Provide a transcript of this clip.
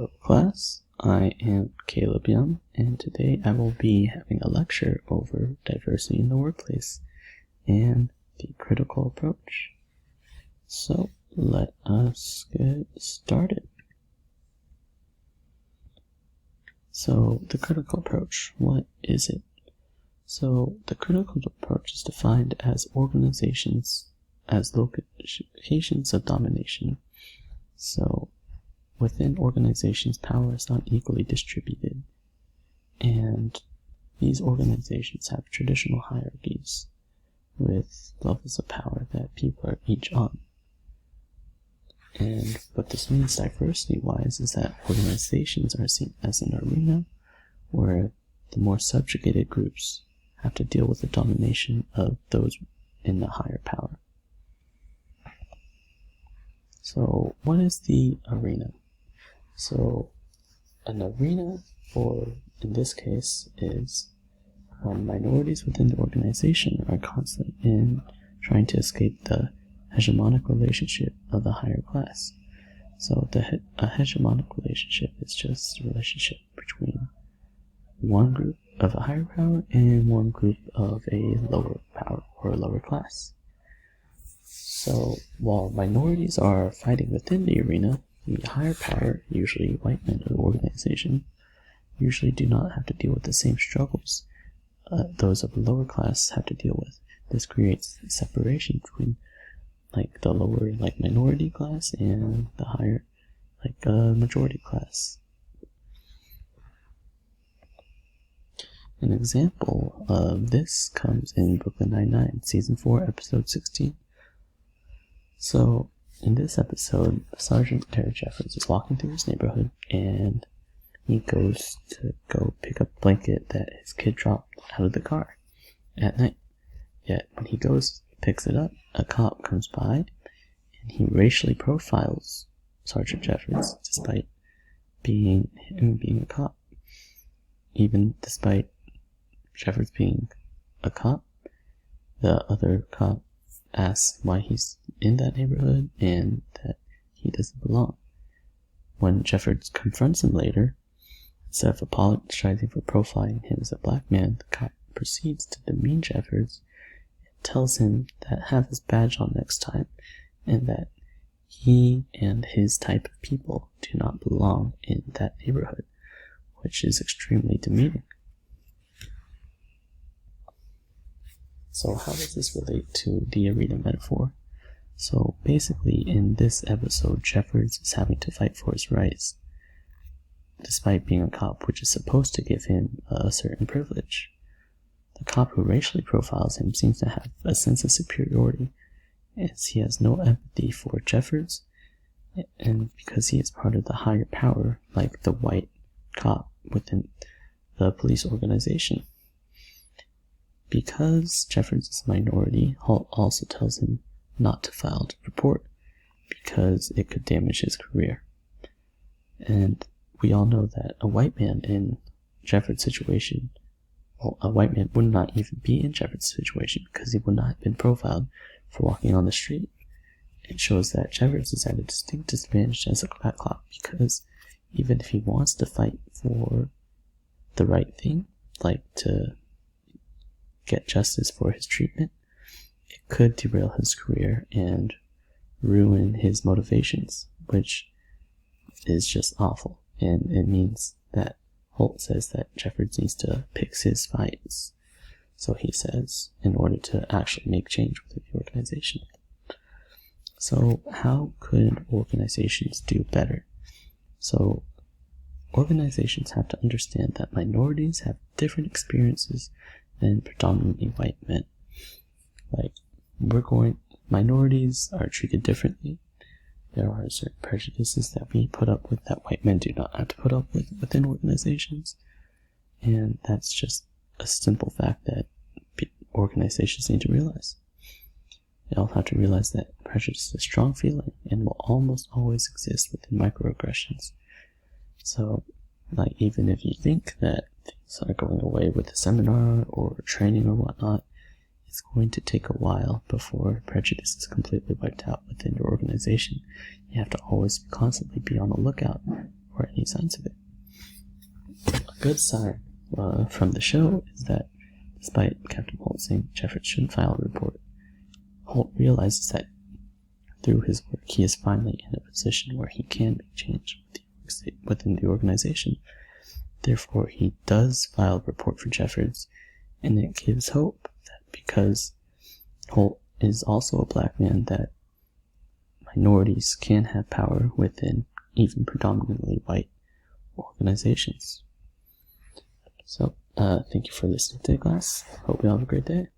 Hello class, I am Caleb Young, and today I will be having a lecture over diversity in the workplace and the critical approach. So let us get started. So the critical approach, what is it? So the critical approach is defined as organizations as locations of domination. So within organizations, power is not equally distributed, and these organizations have traditional hierarchies with levels of power that people are each on. And what this means diversity-wise is that organizations are seen as an arena where the more subjugated groups have to deal with the domination of those in the higher power. So what is the arena? So an arena, in this case, is minorities within the organization are constantly in trying to escape the hegemonic relationship of the higher class. So a hegemonic relationship is just a relationship between one group of a higher power and one group of a lower power or a lower class. So while minorities are fighting within the arena, the higher power, usually white men of the organization, usually do not have to deal with the same struggles those of the lower class have to deal with. This creates separation between the lower minority class and the higher majority class. An example of this comes in Brooklyn Nine-Nine, Season 4, Episode 16. So in this episode, Sergeant Terry Jeffords is walking through his neighborhood, and he goes to go pick up a blanket that his kid dropped out of the car at night. Yet when he picks it up, a cop comes by, and he racially profiles Sergeant Jeffords despite being a cop. Even despite Jeffords being a cop, the other cop asks why he's in that neighborhood and that he doesn't belong. When Jeffords confronts him later, instead of apologizing for profiling him as a black man, the cop proceeds to demean Jeffords and tells him to have his badge on next time, and that he and his type of people do not belong in that neighborhood, which is extremely demeaning. So how does this relate to the arena metaphor? So basically, in this episode, Jeffords is having to fight for his rights, despite being a cop, which is supposed to give him a certain privilege. The cop who racially profiles him seems to have a sense of superiority, as he has no empathy for Jeffords, and because he is part of the higher power, like the white cop within the police organization. Because Jeffords is a minority, Holt also tells him not to file a report because it could damage his career. And we all know that a white man in Jeffords' situation, a white man would not even be in Jeffords' situation because he would not have been profiled for walking on the street. It shows that Jeffords is at a distinct disadvantage as a black cop because even if he wants to fight for the right thing, like to get justice for his treatment, it could derail his career and ruin his motivations, which is just awful. And it means that Holt says that Jeffords needs to pick his fights, so he says, in order to actually make change within the organization. So how could organizations do better? So organizations have to understand that minorities have different experiences than predominantly white men. Minorities are treated differently. There are certain prejudices that we put up with that white men do not have to put up with within organizations. And that's just a simple fact that organizations need to realize. They all have to realize that prejudice is a strong feeling and will almost always exist within microaggressions. So, even if you think that things are going away with a seminar or training or whatnot, it's going to take a while before prejudice is completely wiped out within your organization. You have to always constantly be on the lookout or any signs of it. A good sign from the show is that despite Captain Holt saying Jeffords shouldn't file a report, Holt realizes that through his work he is finally in a position where he can make change within the organization. Therefore, he does file a report for Jeffords, and it gives hope that because Holt is also a black man, that minorities can have power within even predominantly white organizations. So, thank you for listening to the class. Hope you all have a great day.